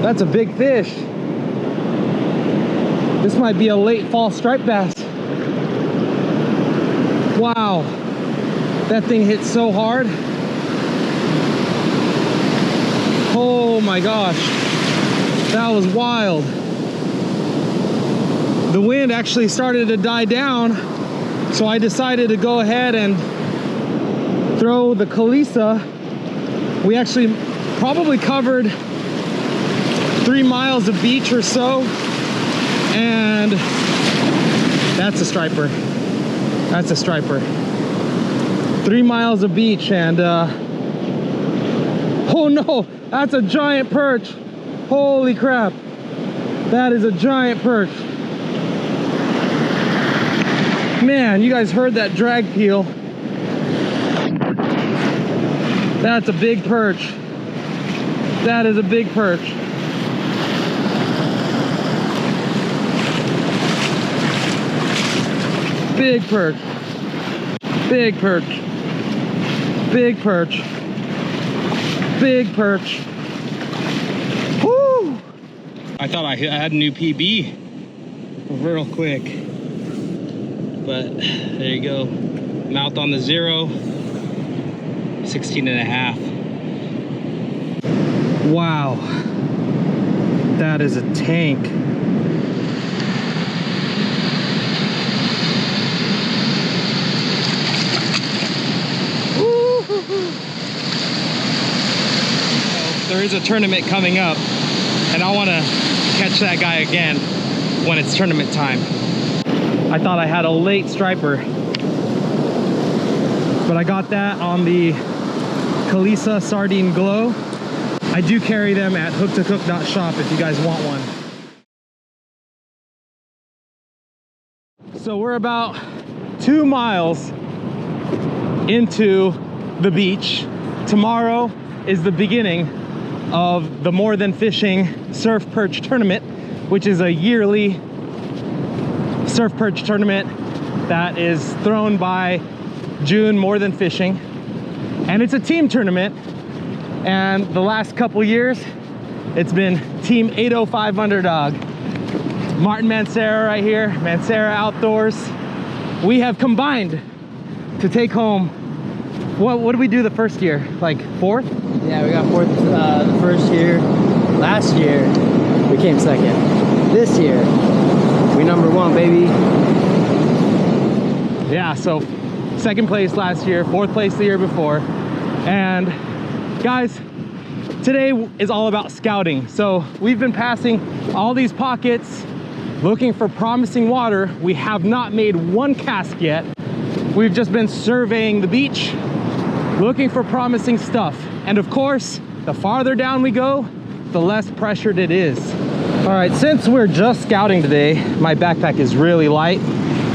That's a big fish. This might be a late fall striped bass. Wow, that thing hit so hard. Oh my gosh, that was wild. The wind actually started to die down, so I decided to go ahead and throw the Kalisa. We actually probably covered 3 miles of beach or so, and that's a striper. That's a striper. 3 miles of beach, and oh no, that's a giant perch. Holy crap, that is a giant perch. Man, you guys heard that drag peel. That's a big perch. That is a big perch. Big perch. Big perch. Big perch. Big perch. Woo! I thought I had a new PB real quick. But there you go. Mouth on the 0. 16 and a half. Wow. That is a tank. There is a tournament coming up, and I want to catch that guy again when it's tournament time. I thought I had a late striper, but I got that on the Kalisa Sardine Glow. I do carry them at hooktocook.shop if you guys want one. So we're about 2 miles into the beach. Tomorrow is the beginning of the More Than Fishing Surf Perch Tournament, which is a yearly surf perch tournament that is thrown by June More Than Fishing, and it's a team tournament. And the last couple years it's been Team 805 Underdog. Martin Mancera right here, Mancera Outdoors. We have combined to take home, what did we do the first year? Like 4th? Yeah, we got 4th the first year. Last year we came 2nd. This year we number 1, baby. Yeah, so 2nd place last year, 4th place the year before. And guys, today is all about scouting. So we've been passing all these pockets looking for promising water. We have not made one cast yet. We've just been surveying the beach, looking for promising stuff. And of course, the farther down we go, the less pressured it is. All right, since we're just scouting today, my backpack is really light.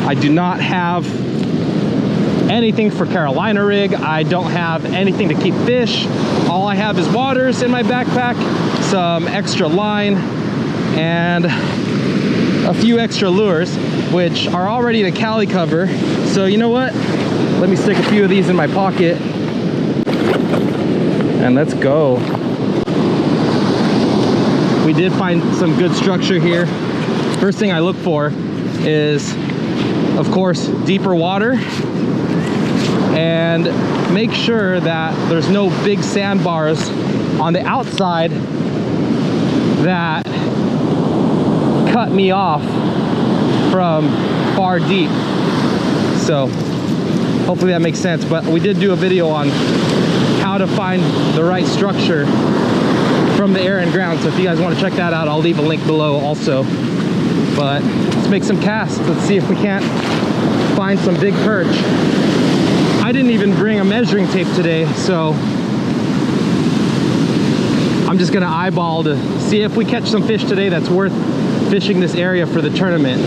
I do not have anything for Carolina rig. I don't have anything to keep fish. All I have is waters in my backpack, some extra line, and a few extra lures, which are already the Cali cover. So you know what? Let me stick a few of these in my pocket and let's go. We did find some good structure here. First thing I look for is, of course, deeper water, and make sure that there's no big sandbars on the outside that cut me off from far deep. So hopefully that makes sense. But we did do a video on how to find the right structure from the air and ground, so if you guys want to check that out, I'll leave a link below also. But let's make some casts. Let's see if we can't find some big perch. I didn't even bring a measuring tape today, so I'm just gonna eyeball to see if we catch some fish today that's worth fishing this area for the tournament.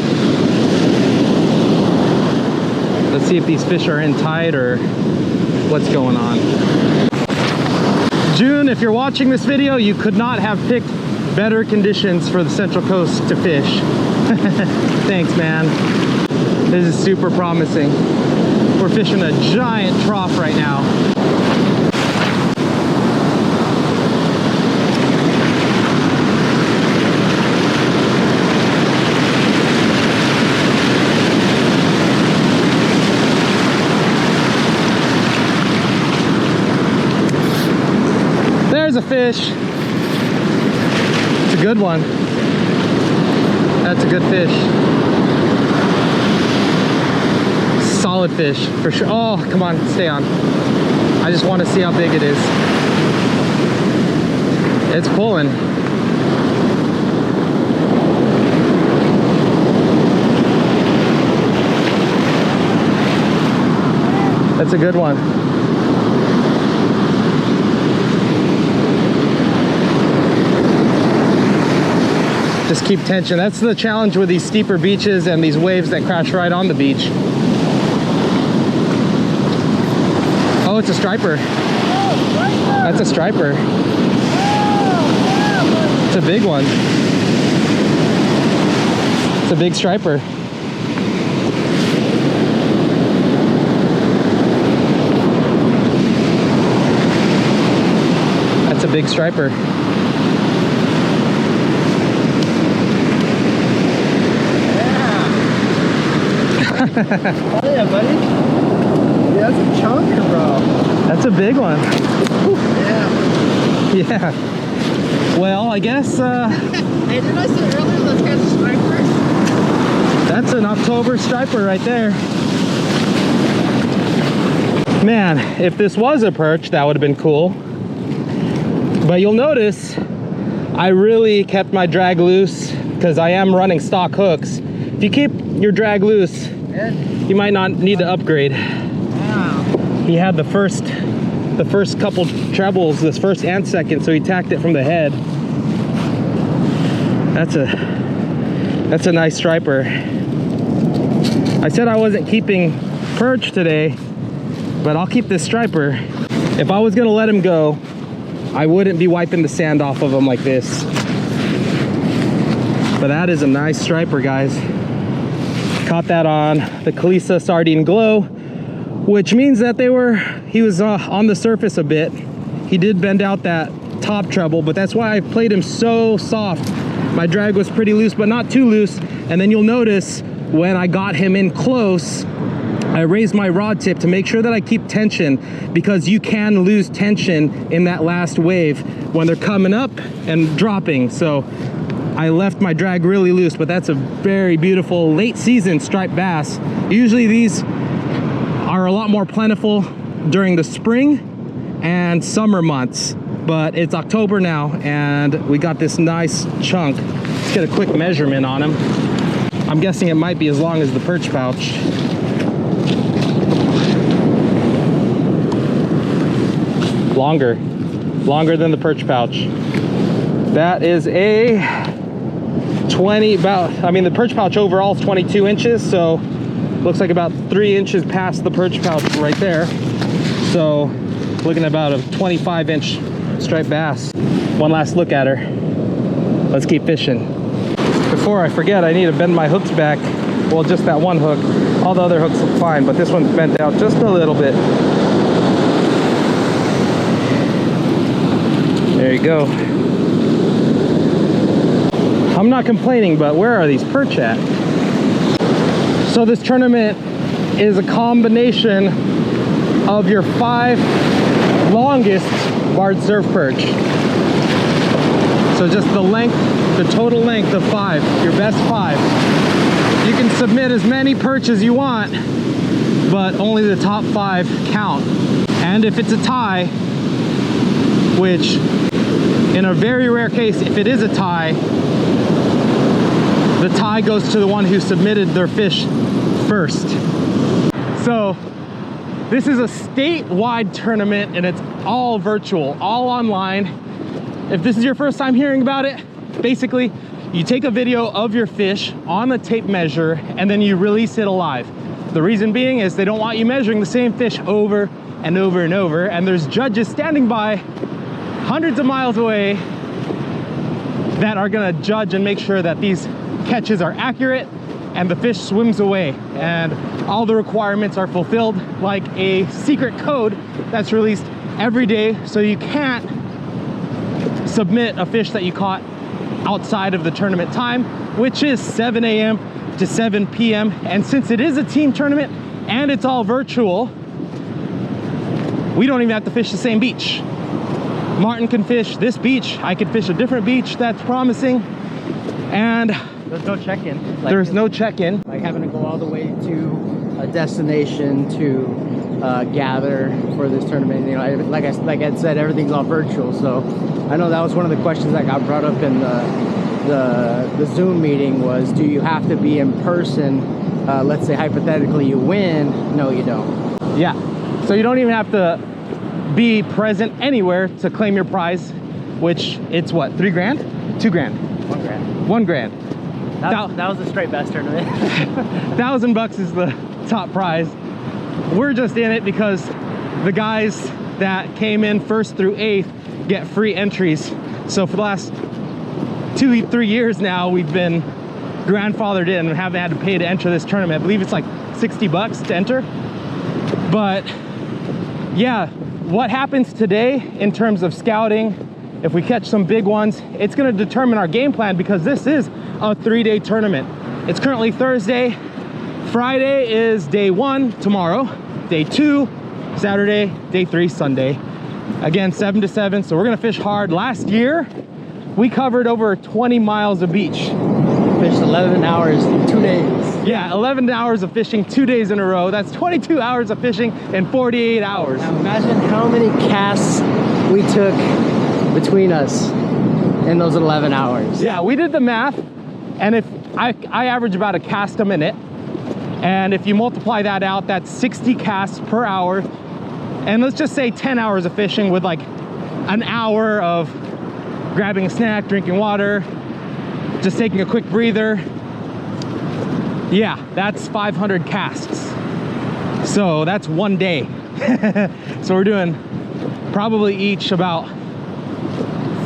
Let's see if these fish are in tight or what's going on. June, if you're watching this video, you could not have picked better conditions for the Central Coast to fish. Thanks, man. This is super promising. We're fishing a giant trough right now. a fish. It's a good one. That's a good fish. Solid fish for sure. Oh, come on, stay on. I just want to see how big it is. It's pulling. That's a good one. Just keep tension. That's the challenge with these steeper beaches and these waves that crash right on the beach. Oh, it's a striper. That's a striper. It's a big one. It's a big striper. That's a big striper. Oh yeah, buddy. Yeah, that's a chunker, bro. That's a big one. Yeah. Yeah. Well, I guess Hey, didn't I say earlier let's catch stripers? that's an October striper right there. Man, if this was a perch, that would have been cool. But you'll notice I really kept my drag loose because I am running stock hooks. If you keep your drag loose, you might not need to upgrade. Wow. He had the first couple trebles, this first and second, so he tacked it from the head. That's a nice striper. I said I wasn't keeping perch today, but I'll keep this striper. If I was gonna let him go, I wouldn't be wiping the sand off of him like this. But that is a nice striper, guys. Caught that on the Kalisa Sardine Glow, which means that he was on the surface a bit. He did bend out that top treble, but that's why I played him so soft. My drag was pretty loose, but not too loose. And then you'll notice when I got him in close, I raised my rod tip to make sure that I keep tension, because you can lose tension in that last wave when they're coming up and dropping. So I left my drag really loose, but that's a very beautiful late season striped bass. Usually these are a lot more plentiful during the spring and summer months, but it's October now and we got this nice chunk. Let's get a quick measurement on him. I'm guessing it might be as long as the perch pouch. Longer than the perch pouch. That is a 20, the perch pouch overall is 22 inches, so looks like about 3 inches past the perch pouch right there. So looking at about a 25-inch striped bass. One last look at her. Let's keep fishing. Before I forget, I need to bend my hooks back. Well, just that one hook. All the other hooks look fine, but this one's bent out just a little bit. There you go. I'm not complaining, but where are these perch at? So this tournament is a combination of your 5 longest barred surf perch. So just the length, the total length of 5, your best 5. You can submit as many perch as you want, but only the top 5 count. And if it's a tie, which in a very rare case, if it is a tie, the tie goes to the one who submitted their fish first. So this is a statewide tournament and it's all virtual, all online. If this is your first time hearing about it, basically you take a video of your fish on the tape measure and then you release it alive. The reason being is they don't want you measuring the same fish over and over and over, and there's judges standing by hundreds of miles away that are gonna judge and make sure that these catches are accurate and the fish swims away and all the requirements are fulfilled, like a secret code that's released every day, so you can't submit a fish that you caught outside of the tournament time, which is 7 a.m. to 7 p.m. And since it is a team tournament and it's all virtual, we don't even have to fish the same beach. Martin can fish this beach. I could fish a different beach that's promising. And there's no check-in. There's no check-in. Like having to go all the way to a destination to gather for this tournament. You know, like Ed said, everything's all virtual. So I know that was one of the questions that got brought up in the Zoom meeting was, do you have to be in person? Let's say hypothetically you win. No, you don't. Yeah. So you don't even have to be present anywhere to claim your prize, which it's what, 3 grand? 2 grand? 1 grand. 1 grand. That was a straight best tournament. $1,000 is the top prize. We're just in it because the guys that came in 1st through 8th get free entries. So for the last 2-3 years now, we've been grandfathered in and haven't had to pay to enter this tournament. I believe it's like $60 to enter. But yeah, what happens today in terms of scouting, if we catch some big ones, it's going to determine our game plan, because this is a 3-day tournament. It's currently Thursday. Friday is day 1, tomorrow. Day 2, Saturday. Day 3, Sunday. Again, 7 to 7. So we're going to fish hard. Last year, we covered over 20 miles of beach. Fished 11 hours in 2 days. Yeah, 11 hours of fishing 2 days in a row. That's 22 hours of fishing in 48 hours. Now imagine how many casts we took between us in those 11 hours. Yeah, we did the math, and if I average about a cast a minute, and if you multiply that out, that's 60 casts per hour. And let's just say 10 hours of fishing with like an hour of grabbing a snack, drinking water, just taking a quick breather. Yeah, that's 500 casts. So that's 1 day. So we're doing probably each about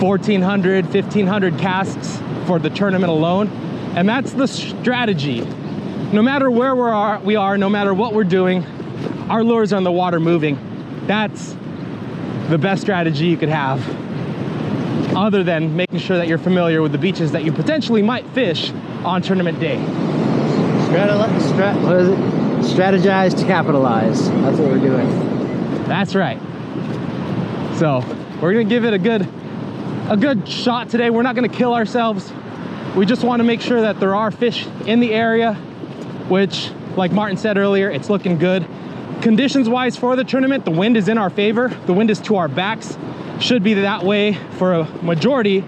1,400, 1,500 casts for the tournament alone. And that's the strategy. No matter where we are, no matter what we're doing, our lures are in the water moving. That's the best strategy you could have, other than making sure that you're familiar with the beaches that you potentially might fish on tournament day. What is it? Strategize to capitalize. That's what we're doing. That's right. So we're gonna give it a good shot today. We're not gonna kill ourselves. We just want to make sure that there are fish in the area, which, like Martin said earlier, it's looking good. Conditions wise for the tournament, the wind is in our favor. The wind is to our backs. Should be that way for a majority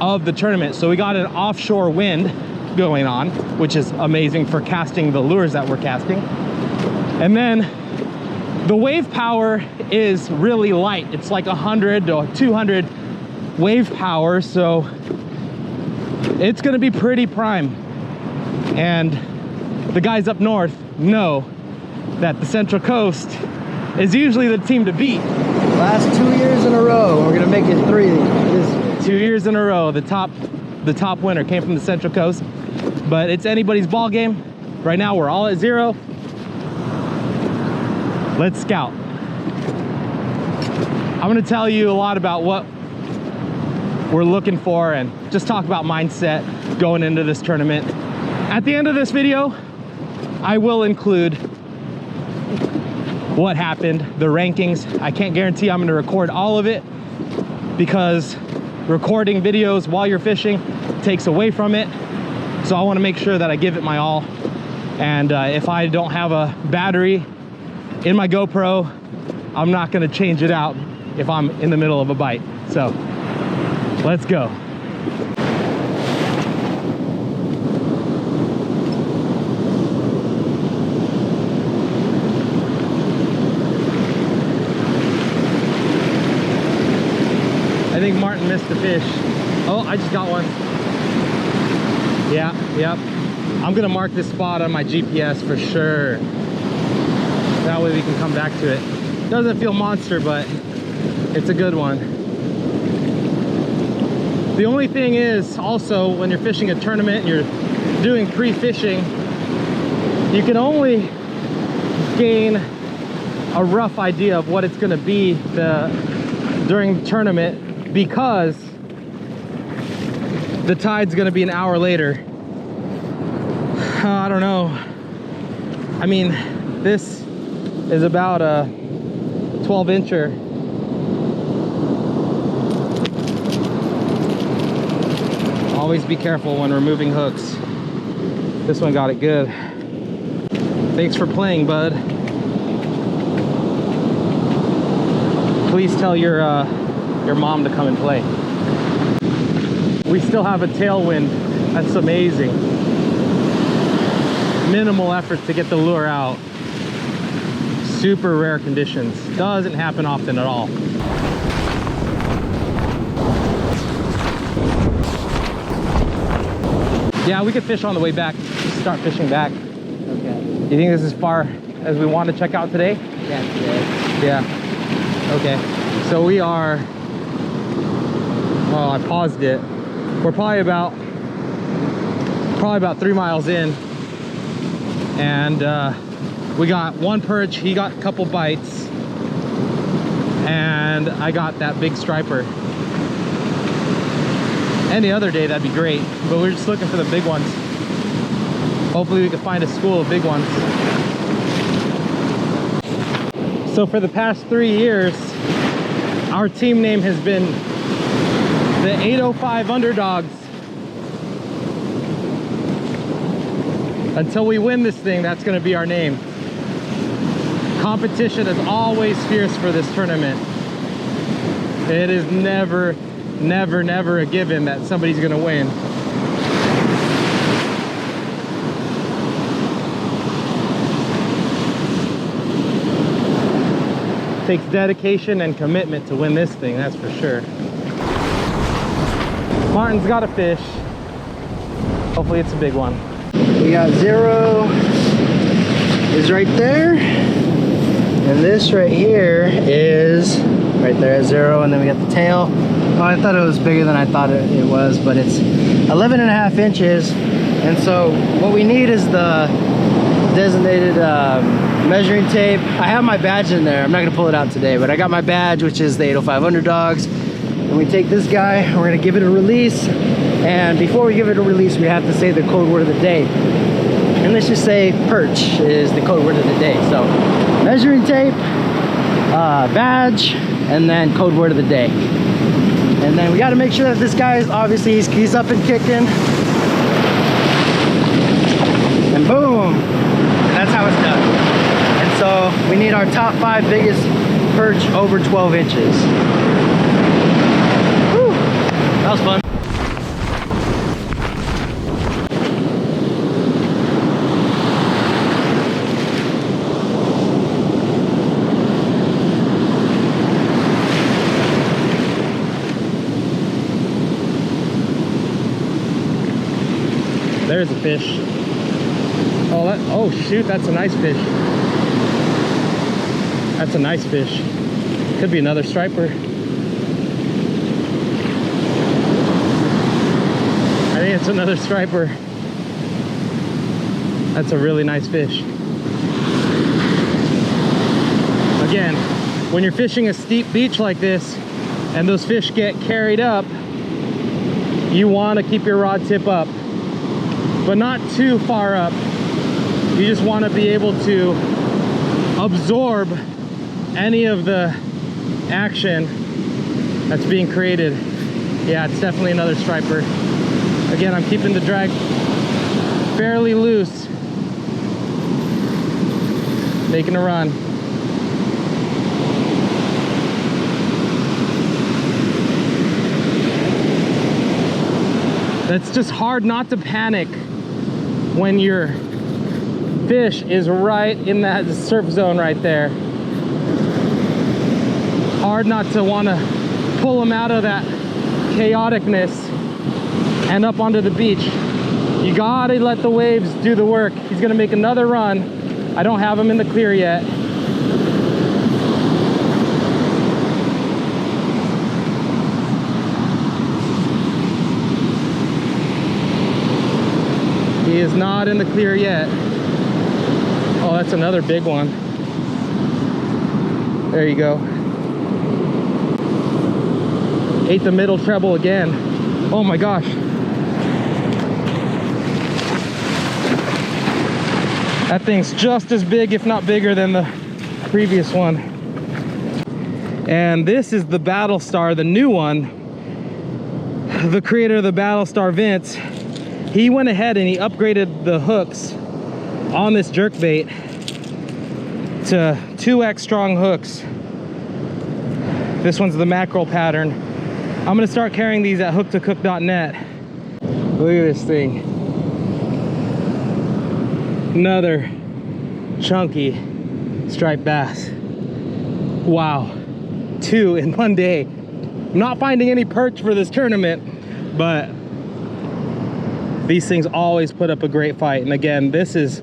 of the tournament. So we got an offshore wind going on, which is amazing for casting the lures that we're casting. And then the wave power is really light. It's like 100 to 200 wave power. So it's gonna be pretty prime. And the guys up north know that the Central Coast is usually the team to beat. Last 2 years in a row, we're gonna make it 3 this year. 2 years in a row, the top winner came from the Central Coast. But it's anybody's ball game. Right now we're all at 0. Let's scout. I'm gonna tell you a lot about what we're looking for and just talk about mindset going into this tournament. At the end of this video, I will include what happened, the rankings. I can't guarantee I'm gonna record all of it, because recording videos while you're fishing takes away from it. So I wanna make sure that I give it my all. And if I don't have a battery in my GoPro, I'm not gonna change it out if I'm in the middle of a bite. So let's go. I think Martin missed the fish. Oh, I just got one. Yeah, yep. I'm gonna mark this spot on my GPS for sure. That way we can come back to it. Doesn't feel monster, but it's a good one. The only thing is also, when you're fishing a tournament and you're doing pre-fishing, you can only gain a rough idea of what it's gonna be during the tournament, because the tide's gonna be an hour later. I don't know. I mean, this is about a 12-incher. Always be careful when removing hooks. This one got it good. Thanks for playing, bud. Please tell your mom to come and play. We still have a tailwind. That's amazing. Minimal effort to get the lure out. Super rare conditions. Doesn't happen often at all. Yeah, we could fish on the way back. Just start fishing back. Okay. You think this is as far as we want to check out today? Yeah, today. Yeah. Okay. So we are, well, I paused it. We're probably about 3 miles in. And we got one perch. He got a couple bites. And I got that big striper. Any other day that'd be great, but we're just looking for the big ones. Hopefully we can find a school of big ones. So for the past 3 years, our team name has been the 805 Underdogs. Until we win this thing, that's going to be our name. Competition is always fierce for this tournament. It is never a given that somebody's gonna win. Takes dedication and commitment to win this thing, that's for sure. Martin's got a fish. Hopefully it's a big one. We got Zero is right there, and this right here is right there at Zero, and then we got the tail. Oh, I thought it was bigger than I thought it was, but it's 11.5 inches. And so what we need is the designated measuring tape. I have my badge in there. I'm not gonna pull it out today, but I got my badge, which is the 805 Underdogs. And we take this guy, and we're gonna give it a release. And before we give it a release, we have to say the code word of the day. And let's just say Perch is the code word of the day. So measuring tape, badge, and then code word of the day. And then we got to make sure that this guy is obviously he's up and kicking. And boom, that's how it's done. And so we need our top 5 biggest perch over 12 inches. Whew, that was fun. There's a fish. Oh shoot, that's a nice fish. That's a nice fish. Could be another striper. I think it's another striper. That's a really nice fish. Again, when you're fishing a steep beach like this and those fish get carried up, you want to keep your rod tip up, but not too far up. You just want to be able to absorb any of the action that's being created. Yeah, it's definitely another striper. Again, I'm keeping the drag fairly loose, making a run. That's just hard not to panic when your fish is right in that surf zone right there. Hard not to want to pull him out of that chaoticness and up onto the beach. You gotta let the waves do the work. He's gonna make another run. I don't have him in the clear yet. He is not in the clear yet. Oh, that's another big one. There you go. Ate the middle treble again. Oh my gosh. That thing's just as big, if not bigger, than the previous one. And this is the Battle Star, the new one. the creator of the Battlestar, Vince, he went ahead and he upgraded the hooks on this jerkbait to 2x strong hooks. This one's the mackerel pattern. I'm gonna start carrying these at hooktocook.net. Look at this thing. Another chunky striped bass. Wow, 2 in one day. I'm not finding any perch for this tournament, but these things always put up a great fight. And again, this is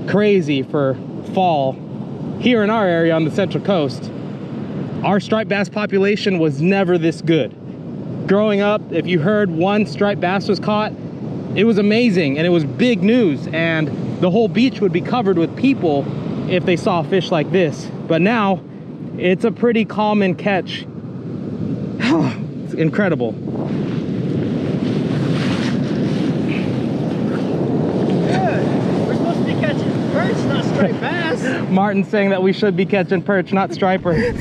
crazy for fall here in our area on the Central Coast. Our striped bass population was never this good. Growing up, if you heard one striped bass was caught, it was amazing and it was big news, and the whole beach would be covered with people if they saw fish like this. But now it's a pretty common catch. It's incredible. Perch, not striped bass. Martin's saying that we should be catching perch, not striper. Dude,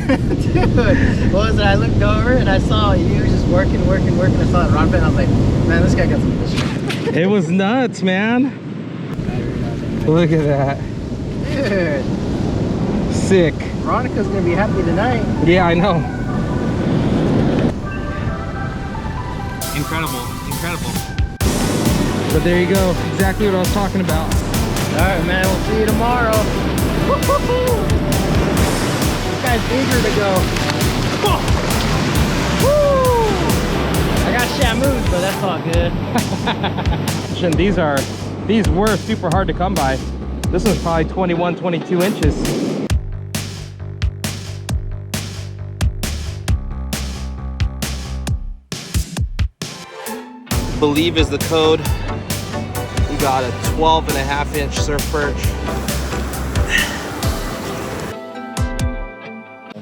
what was it? I looked over and I saw you just working. I saw that rod bit and I was like, man, this guy got some fish. It was nuts, man. Look at that. Dude. Sick. Veronica's gonna be happy tonight. Yeah, I know. Incredible, incredible. But there you go, exactly what I was talking about. All right, man, we'll see you tomorrow. This guy's eager to go. Woo! I got shamoos, but that's all good. And these were super hard to come by. This was probably 21, 22 inches. Believe is the code. We got a 12.5-inch surf perch.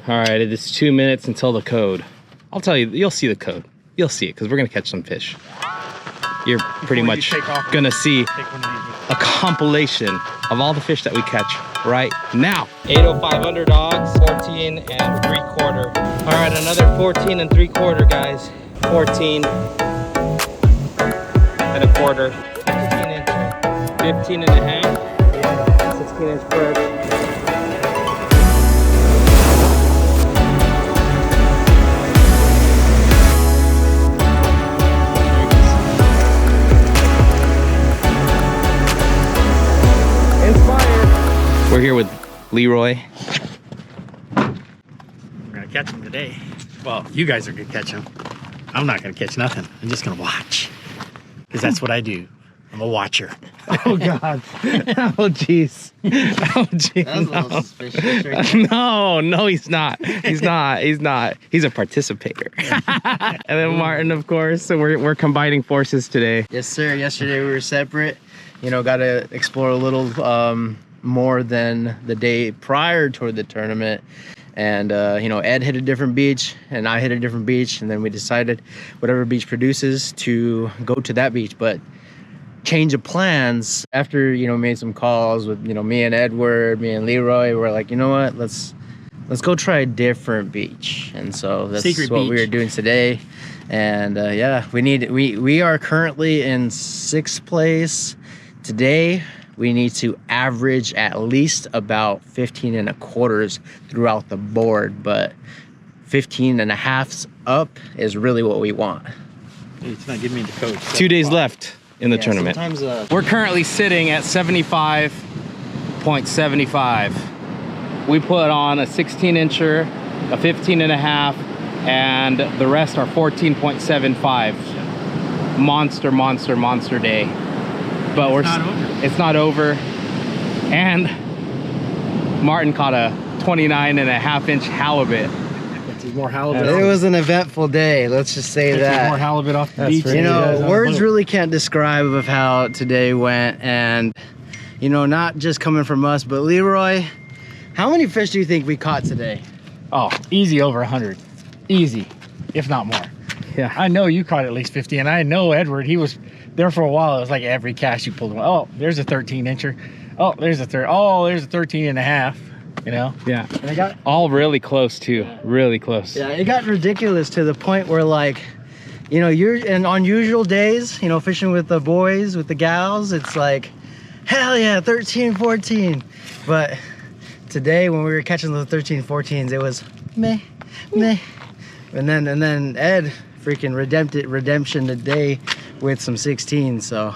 All right, it is 2 minutes until the code. I'll tell you, you'll see the code. You'll see it because we're gonna catch some fish. You're pretty much gonna see a compilation of all the fish that we catch right now. 805 underdogs, 14 and 3/4. All right, another 14 and 3/4, guys. 14 and a quarter. 15 inch, 15 and a half, 16 inch perch. Inspired. We're here with Leroy. We're gonna catch him today. Well, you guys are gonna catch him. I'm not gonna catch nothing. I'm just gonna watch. Because that's what I do. I'm a watcher. Oh God. Oh jeez. Oh jeez. That was a little suspicious right there. No, he's not. He's not. He's a participator. And then Martin, of course. So we're combining forces today. Yes, sir. Yesterday we were separate. You know, got to explore a little more than the day prior toward the tournament. And, you know, Ed hit a different beach and I hit a different beach. And then we decided whatever beach produces to go to that beach. But change of plans after, you know, made some calls with, you know, me and Edward, me and Leroy. We're like, you know what, let's go try a different beach. And so that's Secret what beach. we are doing today. And yeah, we are currently in 6th place. Today, we need to average at least about 15 and a quarters throughout the board, but 15 and a halves up is really what we want. It's not giving me the code. 2 days left in the tournament. Sometimes, We're currently sitting at 75.75. We put on a 16 incher, a 15 and a half, and the rest are 14.75. Monster day. But it's not over. And Martin caught a 29.5-inch halibut. More halibut. it was an eventful day, let's just say that. More halibut off the That's beach. right. You know, words really can't describe of how today went. And, you know, not just coming from us, but Leroy, how many fish do you think we caught today? Oh, easy over 100. Easy, if not more. Yeah. I know you caught at least 50, and I know Edward, he was there for a while. It was like every cast you pulled him. Oh, there's a 13 incher. Oh, there's a 13 and a half, you know? Yeah. And it got, All really close too. Really close. yeah, it got ridiculous to the point where, like, you know, and on usual days, you know, fishing with the boys, with the gals, it's like, hell yeah, 13, 14. But today when we were catching the 13, 14s, it was meh. And then Ed freaking redemption today with some 16s. So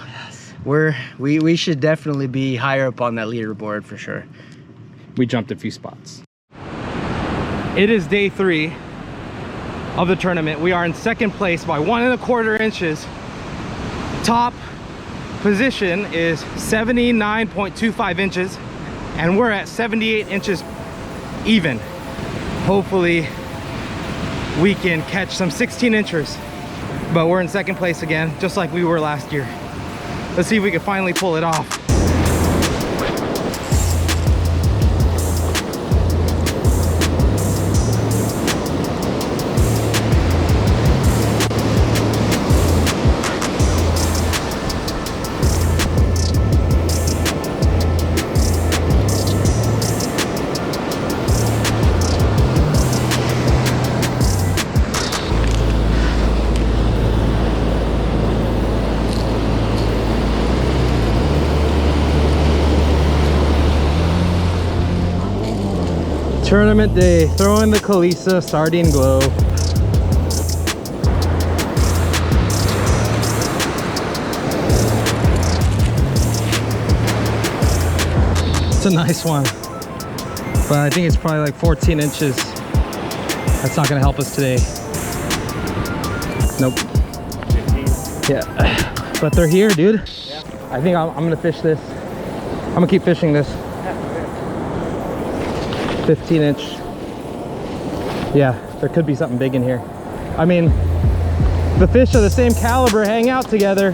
we should definitely be higher up on that leaderboard for sure. We jumped a few spots. It is day 3 of the tournament. We are in second place by 1 1/4 inches. Top position is 79.25 inches, and we're at 78 inches even. Hopefully we can catch some 16 inchers, but we're in second place again, just like we were last year. Let's see if we can finally pull it off. Tournament day, throwing the Kalisa sardine glow. It's a nice one, but I think it's probably like 14 inches. That's not gonna help us today. Nope. 15. Yeah, but they're here, dude. Yeah. I think I'm gonna fish this. I'm gonna keep fishing this. 15 inch. Yeah, there could be something big in here. I mean, the fish of the same caliber hang out together.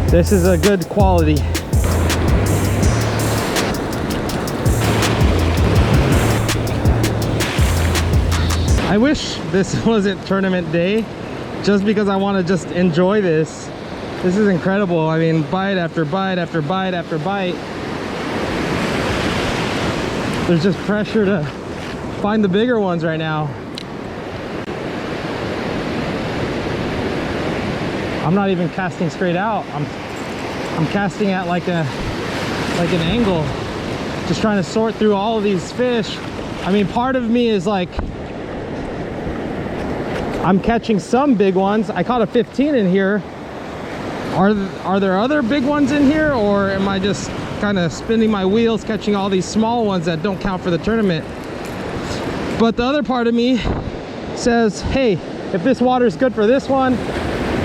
This is a good quality. I wish this wasn't tournament day, just because I want to just enjoy this. This is incredible. I mean, bite after bite after bite after bite. There's just pressure to find the bigger ones right now. I'm not even casting straight out. I'm casting at like an angle, just trying to sort through all of these fish. I mean, part of me is like, I'm catching some big ones. I caught a 15 in here. Are there other big ones in here, or am I just kind of spinning my wheels catching all these small ones that don't count for the tournament? But the other part of me says, hey, if this water is good for this one,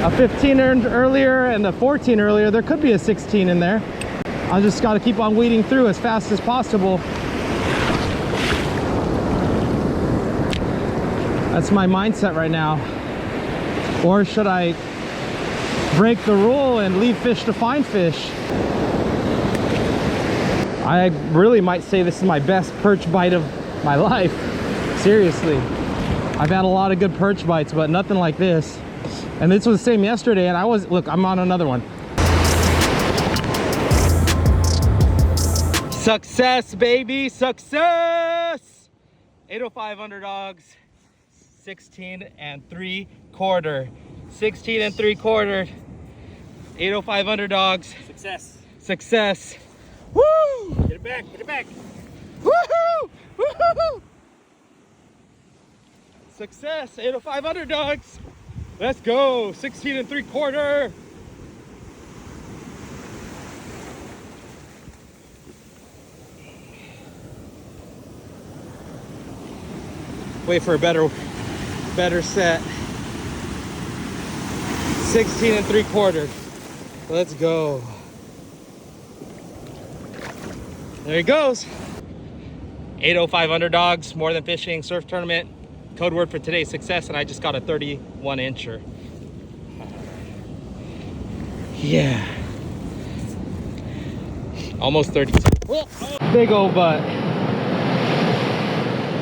a 15 earlier and a 14 earlier, there could be a 16 in there. I just got to keep on weeding through as fast as possible. That's my mindset right now. Or should I break the rule and leave fish to find fish? I really might say this is my best perch bite of my life. Seriously. I've had a lot of good perch bites, but nothing like this. And this was the same yesterday, and look, I'm on another one. Success, baby, success! 805 underdogs, 16 3/4. 16 3/4. 805 underdogs. Success. Success. Woo! Get it back, get it back. Woohoo! Woohoo! Success, 805 underdogs. Let's go, 16 3/4. Wait for a better set. 16 3/4. Let's go. There he goes. 805 underdogs, more than fishing, surf tournament. Code word for today, success, and I just got a 31 incher. Yeah. Almost 32. Big old butt.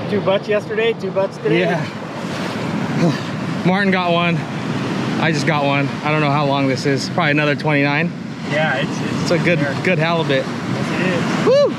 2 butts yesterday, 2 butts today. Yeah. Martin got one. I just got one. I don't know how long this is. Probably another 29. Yeah, it's a good halibut. Yes, it is. Woo!